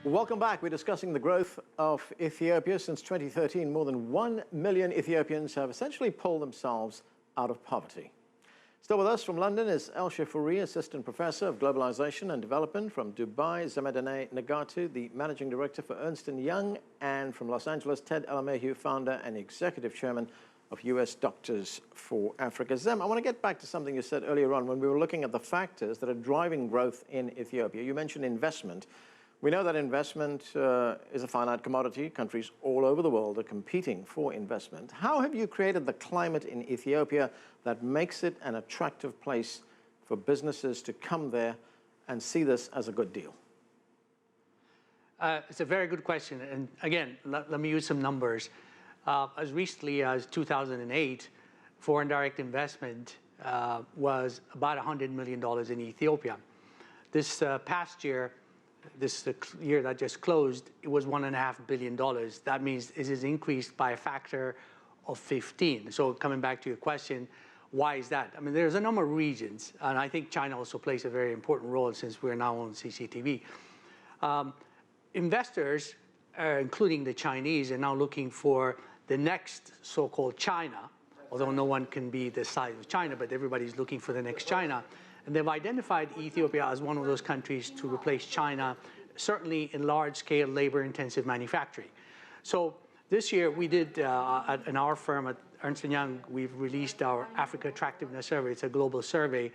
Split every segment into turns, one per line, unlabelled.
Welcome back. We're discussing the growth of Ethiopia. Since 2013, more than 1 million Ethiopians have essentially pulled themselves out of poverty. Still with us from London is El Shafuri, Assistant Professor of Globalization and Development. From Dubai, Zamedane Nagatu, the Managing Director for Ernst & Young. And from Los Angeles, Ted Alamehu, Founder and Executive Chairman of U.S. Doctors for Africa. Zem, I want to get back to something you said earlier on when we were looking at the factors that are driving growth in Ethiopia. You mentioned investment. We know that investment is a finite commodity. Countries all over the world are competing for investment. How have you created the climate in Ethiopia that makes it an attractive place for businesses to come there and see this as a good deal?
It's a very good question. And again, let me use some numbers. As recently as 2008, foreign direct investment was about $100 million in Ethiopia. This past year, this year that just closed, it was $1.5 billion. That means it is increased by a factor of 15. So coming back to your question, why is that? I mean, there's a number of regions, and I think China also plays a very important role since we're now on CCTV. Investors, including the Chinese, are now looking for the next so-called China, although no one can be the size of China, but everybody's looking for the next China. And they've identified Ethiopia as one of those countries to replace China, certainly in large-scale labor-intensive manufacturing. So this year we did, in our firm at Ernst & Young, we've released our Africa Attractiveness Survey. It's a global survey.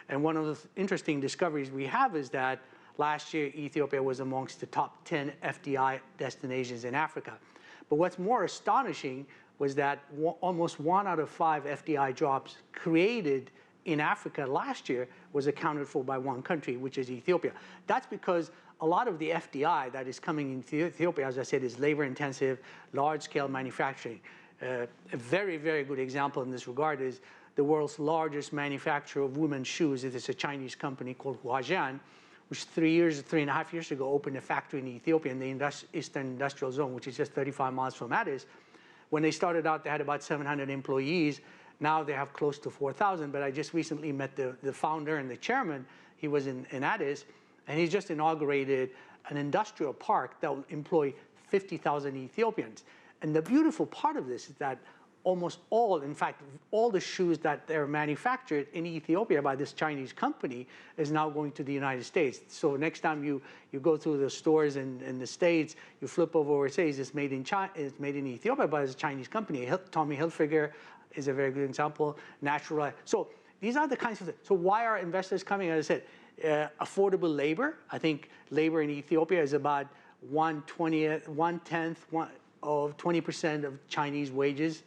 And one of the interesting discoveries we have is that last year Ethiopia was amongst the top 10 FDI destinations in Africa. But what's more astonishing was that almost 1 out of 5 FDI jobs created in Africa last year was accounted for by one country, which is Ethiopia. That's because a lot of the FDI that is coming into Ethiopia, as I said, is labor-intensive, large-scale manufacturing. A very, very good example in this regard is the world's largest manufacturer of women's shoes. It is a Chinese company called Huajian, which 3.5 years ago opened a factory in Ethiopia in the Eastern Industrial Zone, which is just 35 miles from Addis. When they started out, they had about 700 employees. Now they have close to 4,000, but I just recently met the founder and the chairman. He was in Addis, and he just inaugurated an industrial park that will employ 50,000 Ethiopians. And the beautiful part of this is that almost all, in fact, all the shoes that they're manufactured in Ethiopia by this Chinese company is now going to the United States. So next time you go through the stores in the States, you flip over where it says it's made in China, it's made in Ethiopia by this Chinese company. Tommy Hilfiger is a very good example. Natural. So these are the kinds of things. So why are investors coming? As I said, affordable labor. I think labor in Ethiopia is about 1/10 of 20% of Chinese wages.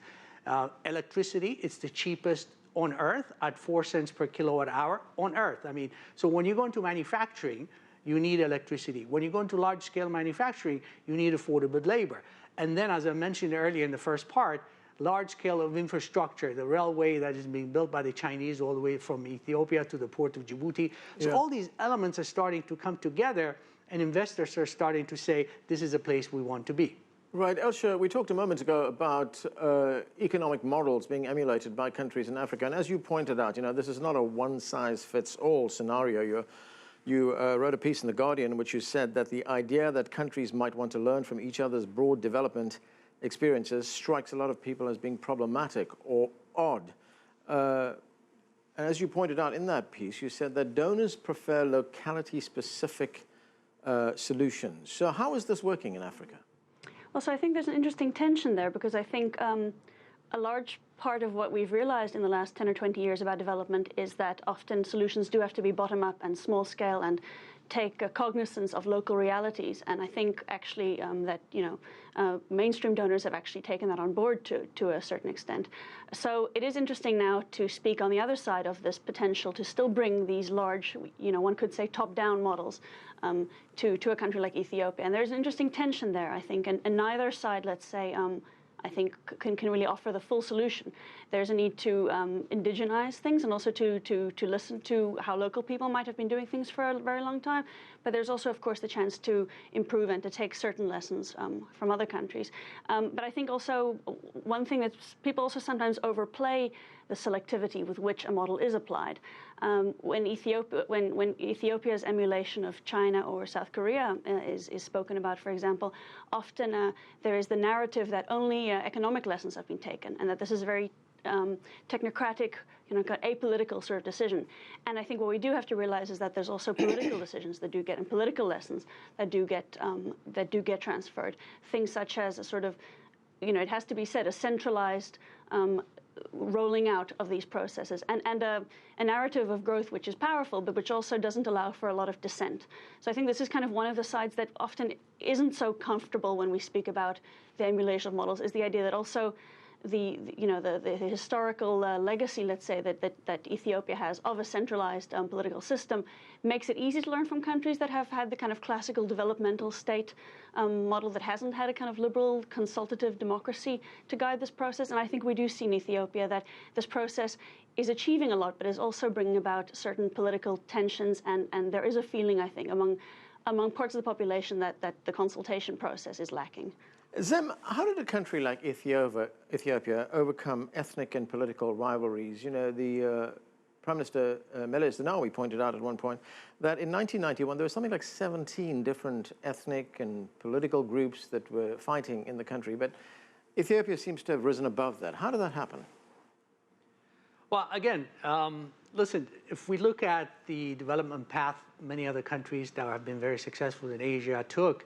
Electricity, it's the cheapest on earth at 4 cents per kilowatt hour on earth. I mean, so when you go into manufacturing, you need electricity. When you go into large-scale manufacturing, you need affordable labor. And then, as I mentioned earlier in the first part, large scale of infrastructure, the railway that is being built by the Chinese all the way from Ethiopia to the port of Djibouti. So all these elements are starting to come together, and investors are starting to say, this is a place we want to be.
Right, Elsha, we talked a moment ago about economic models being emulated by countries in Africa. And as you pointed out, you know, this is not a one-size-fits-all scenario. You wrote a piece in The Guardian in which you said that the idea that countries might want to learn from each other's broad development experiences strikes a lot of people as being problematic or odd. And as you pointed out in that piece, you said that donors prefer locality-specific solutions. So how is this working in Africa?
Well, so I think there's an interesting tension there, because I think a large part of what we've realized in the last 10 or 20 years about development is that often solutions do have to be bottom-up and small-scale and take cognizance of local realities. And I think actually that, mainstream donors have actually taken that on board to a certain extent. So it is interesting now to speak on the other side of this potential to still bring these large, one could say top-down models to a country like Ethiopia. And there's an interesting tension there, I think, and neither side, let's say, I think can really offer the full solution. There's a need to indigenize things and also to listen to how local people might have been doing things for a very long time. But there's also, of course, the chance to improve and to take certain lessons from other countries. But I think also one thing that people also sometimes overplay the selectivity with which a model is applied. When Ethiopia's emulation of China or South Korea is spoken about, for example, often there is the narrative that only economic lessons have been taken, and that this is a very technocratic, apolitical sort of decision. And I think what we do have to realize is that there's also political decisions that do get, and political lessons that do get transferred. Things such as a sort of, it has to be said, a centralized rolling out of these processes, and a narrative of growth which is powerful, but which also doesn't allow for a lot of dissent. So I think this is kind of one of the sides that often isn't so comfortable when we speak about the emulation of models, is the idea that also the historical legacy, let's say, that Ethiopia has of a centralized political system makes it easy to learn from countries that have had the kind of classical developmental state model that hasn't had a kind of liberal consultative democracy to guide this process. And I think we do see in Ethiopia that this process is achieving a lot, but is also bringing about certain political tensions, and there is a feeling, I think, among parts of the population that the consultation process is lacking.
Zem, how did a country like Ethiopia overcome ethnic and political rivalries? The Prime Minister Meles Zenawi pointed out at one point that in 1991 there was something like 17 different ethnic and political groups that were fighting in the country, but Ethiopia seems to have risen above that. How did that happen?
Well, again, listen, if we look at the development path many other countries that have been very successful in Asia took,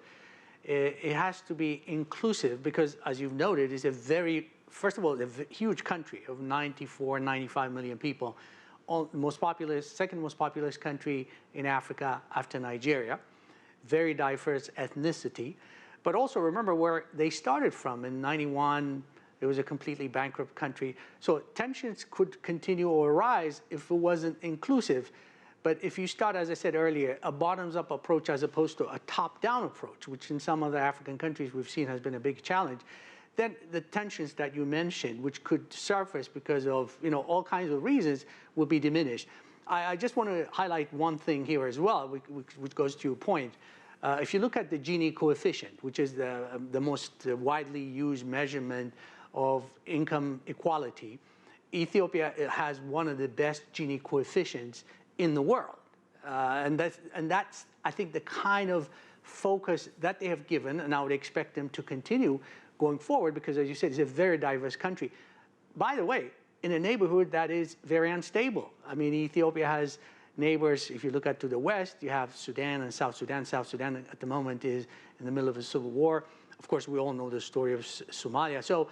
it has to be inclusive because, as you've noted, it's a very, first of all, a huge country of 94, 95 million people, most populous, second most populous country in Africa after Nigeria, very diverse ethnicity. But also remember where they started from. In 91, it was a completely bankrupt country. So tensions could continue or arise if it wasn't inclusive. But if you start, as I said earlier, a bottoms-up approach as opposed to a top-down approach, which in some other African countries we've seen has been a big challenge, then the tensions that you mentioned, which could surface because of all kinds of reasons, will be diminished. I just want to highlight one thing here as well, which goes to your point. If you look at the Gini coefficient, which is the most widely used measurement of income equality, Ethiopia has one of the best Gini coefficients in the world. And that's, I think, the kind of focus that they have given, and I would expect them to continue going forward because, as you said, it's a very diverse country. By the way, in a neighborhood that is very unstable. I mean, Ethiopia has neighbors. If you look at to the west, you have Sudan and South Sudan. South Sudan at the moment is in the middle of a civil war. Of course, we all know the story of Somalia. So,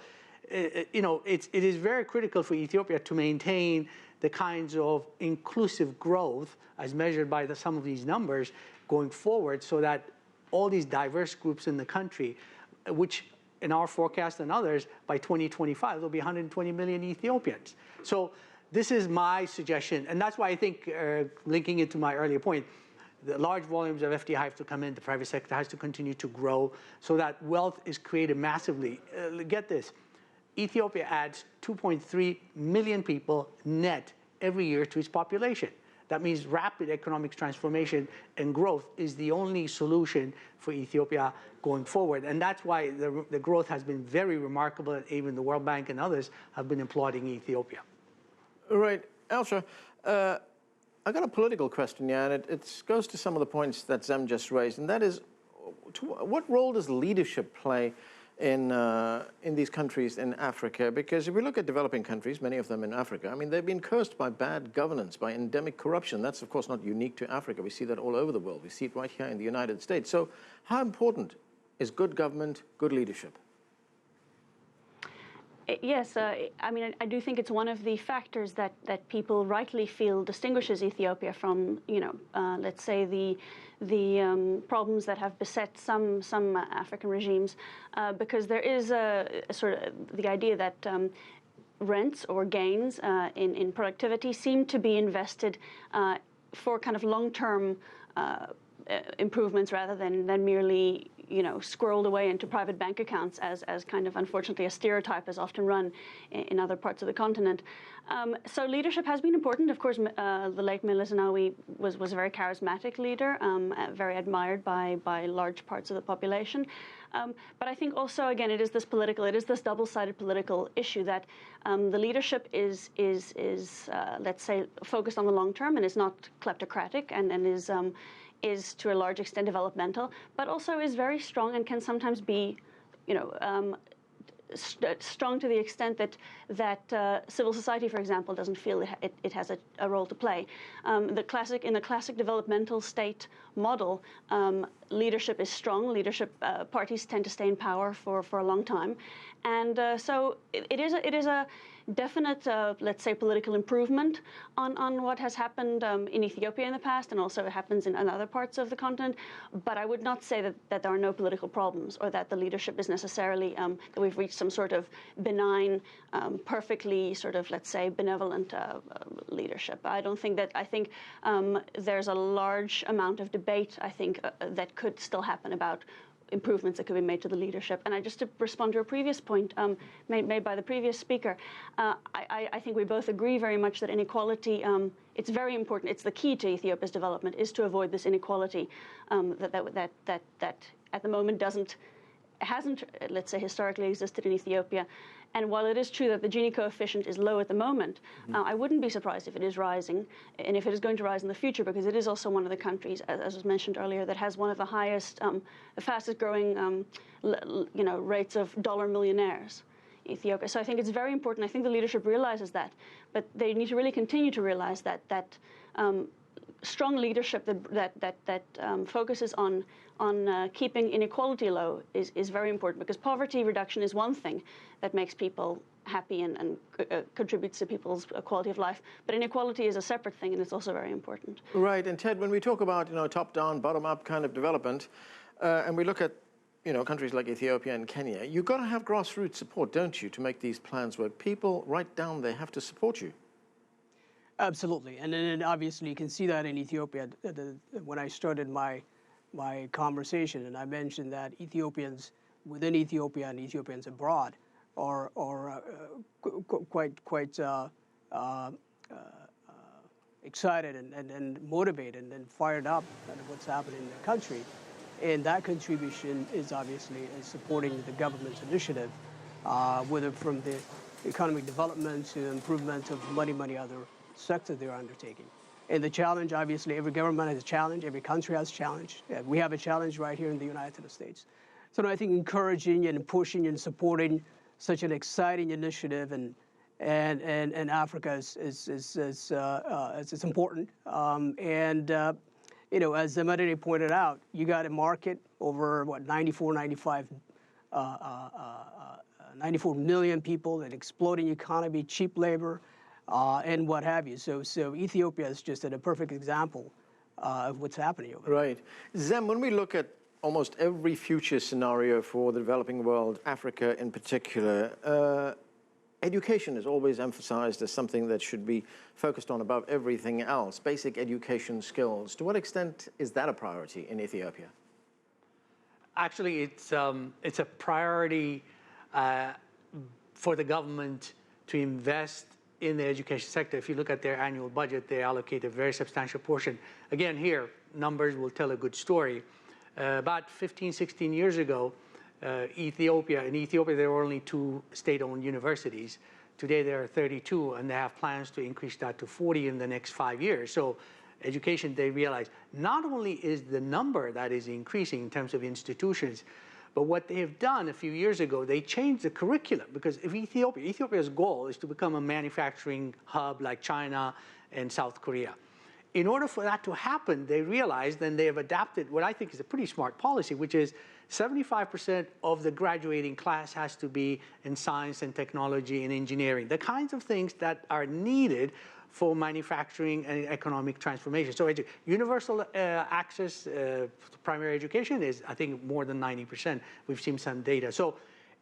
it is very critical for Ethiopia to maintain the kinds of inclusive growth as measured by some of these numbers going forward so that all these diverse groups in the country, which in our forecast and others, by 2025, there'll be 120 million Ethiopians. So this is my suggestion. And that's why I think, linking it to my earlier point, the large volumes of FDI have to come in, the private sector has to continue to grow so that wealth is created massively. Get this. Ethiopia adds 2.3 million people net every year to its population. That means rapid economic transformation and growth is the only solution for Ethiopia going forward. And that's why the growth has been very remarkable. Even the World Bank and others have been applauding Ethiopia.
Right. Elsha, I got a political question here, and it goes to some of the points that Zem just raised, and that is, what role does leadership play in these countries in Africa? Because if we look at developing countries, many of them in Africa, I mean, they've been cursed by bad governance, by endemic corruption. That's, of course, not unique to Africa. We see that all over the world. We see it right here in the United States. So how important is good government, good leadership?
Yes, I mean, I do think it's one of the factors that people rightly feel distinguishes Ethiopia from, let's say the problems that have beset some African regimes, because there is a sort of the idea that rents or gains in productivity seem to be invested for kind of long-term improvements rather than merely squirreled away into private bank accounts as kind of, unfortunately, a stereotype is often run in other parts of the continent. So leadership has been important. Of course, the late Meles Zenawi was a very charismatic leader, very admired by large parts of the population. But I think also, again, it is this double-sided political issue that the leadership is let's say, focused on the long term and is not kleptocratic and is to a large extent developmental, but also is very strong and can sometimes be, strong to the extent that civil society, for example, doesn't feel it has a role to play. In the classic developmental state model, leadership is strong. Leadership parties tend to stay in power for a long time, and so it is a definite, let's say, political improvement on what has happened in Ethiopia in the past, and also happens in other parts of the continent. But I would not say that there are no political problems, or that the leadership is necessarily, that we've reached some sort of benign, perfectly sort of, let's say, benevolent leadership. I don't think that. I think there's a large amount of debate, I think, that could still happen about improvements that could be made to the leadership. And just to respond to a previous point made by the previous speaker, I think we both agree very much that inequality, it's very important. It's the key to Ethiopia's development, is to avoid this inequality that at the moment hasn't, let's say, historically existed in Ethiopia. And while it is true that the Gini coefficient is low at the moment, I wouldn't be surprised if it is rising, and if it is going to rise in the future, because it is also one of the countries, as was mentioned earlier, that has one of the highest, the fastest growing, rates of dollar millionaires, Ethiopia. So I think it's very important. I think the leadership realizes that, but they need to really continue to realize that strong leadership that focuses on keeping inequality low is very important, because poverty reduction is one thing that makes people happy and contributes to people's quality of life. But inequality is a separate thing, and it's also very important.
Right. And Ted, when we talk about top-down, bottom-up kind of development, and we look at countries like Ethiopia and Kenya, you've got to have grassroots support, don't you, to make these plans work? People right down there have to support you.
Absolutely, and then obviously you can see that in Ethiopia. When I started my conversation, and I mentioned that Ethiopians within Ethiopia and Ethiopians abroad are quite excited and motivated and fired up at what's happening in the country, and that contribution is obviously supporting the government's initiative, whether from the economic development to improvement of many other sectors they're undertaking. And the challenge, obviously, every government has a challenge, every country has a challenge. We have a challenge right here in the United States. So I think encouraging and pushing and supporting such an exciting initiative and Africa is important. As Zamadini pointed out, you got a market over 94 million people, an exploding economy, cheap labor, and what have you. So Ethiopia is just a perfect example of what's happening over there.
Right. Zem, when we look at almost every future scenario for the developing world, Africa in particular, education is always emphasized as something that should be focused on above everything else, basic education skills. To what extent is that a priority in Ethiopia?
Actually, it's a priority for the government to invest in the education sector. If you look at their annual budget, they allocate a very substantial portion. Again, here, numbers will tell a good story. About 15, 16 years ago, in Ethiopia, there were only 2 state-owned universities. Today, there are 32, and they have plans to increase that to 40 in the next 5 years. So education, they realize, not only is the number that is increasing in terms of institutions, but what they have done a few years ago, they changed the curriculum, because if Ethiopia's goal is to become a manufacturing hub like China and South Korea. In order for that to happen, they realized, and they have adapted what I think is a pretty smart policy, which is 75% of the graduating class has to be in science and technology and engineering, the kinds of things that are needed for manufacturing and economic transformation. So universal access to primary education is, I think, more than 90%. We've seen some data. So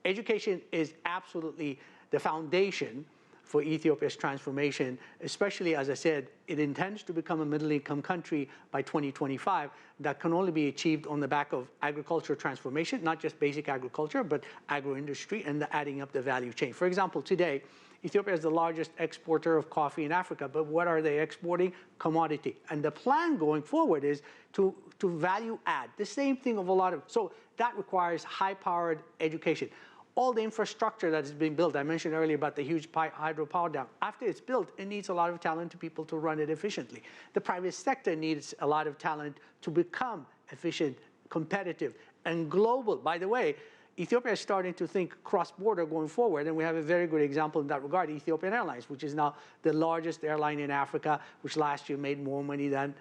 education is absolutely the foundation for Ethiopia's transformation, especially, as I said, it intends to become a middle-income country by 2025. That can only be achieved on the back of agricultural transformation, not just basic agriculture, but agro-industry and the adding up the value chain. For example, today, Ethiopia is the largest exporter of coffee in Africa, but what are they exporting? Commodity. And the plan going forward is to value add, the same thing of a lot of, so That requires high-powered education. All the infrastructure that is being built, I mentioned earlier about the huge hydropower dam, after it's built, it needs a lot of talented people to run it efficiently. The private sector needs a lot of talent to become efficient, competitive, and global. By the way, Ethiopia is starting to think cross-border going forward, and we have a very good example in that regard, Ethiopian Airlines, which is now the largest airline in Africa, which last year made more money than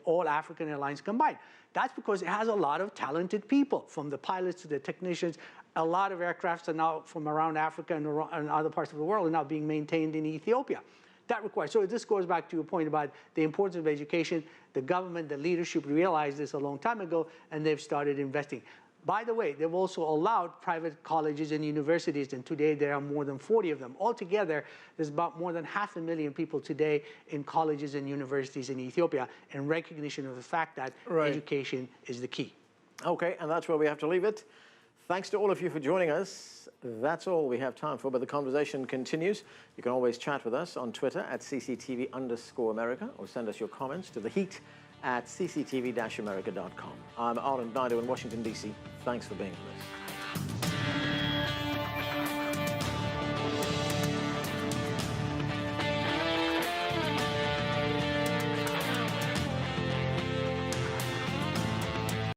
all African airlines combined. That's because it has a lot of talented people, from the pilots to the technicians. A lot of aircrafts are now from around Africa and other parts of the world are now being maintained in Ethiopia. That requires, so this goes back to your point about the importance of education. The government, the leadership realized this a long time ago, and they've started investing. By the way, they've also allowed private colleges and universities, and today there are more than 40 of them. Altogether, there's about more than 500,000 people today in colleges and universities in Ethiopia, in recognition of the fact that education is the key.
Okay, and that's where we have to leave it. Thanks to all of you for joining us. That's all we have time for, but the conversation continues. You can always chat with us on Twitter at @CCTV_America, or send us your comments to the Heat at cctv-america.com. I'm Arlen Naidu in Washington, D.C. Thanks for being with us.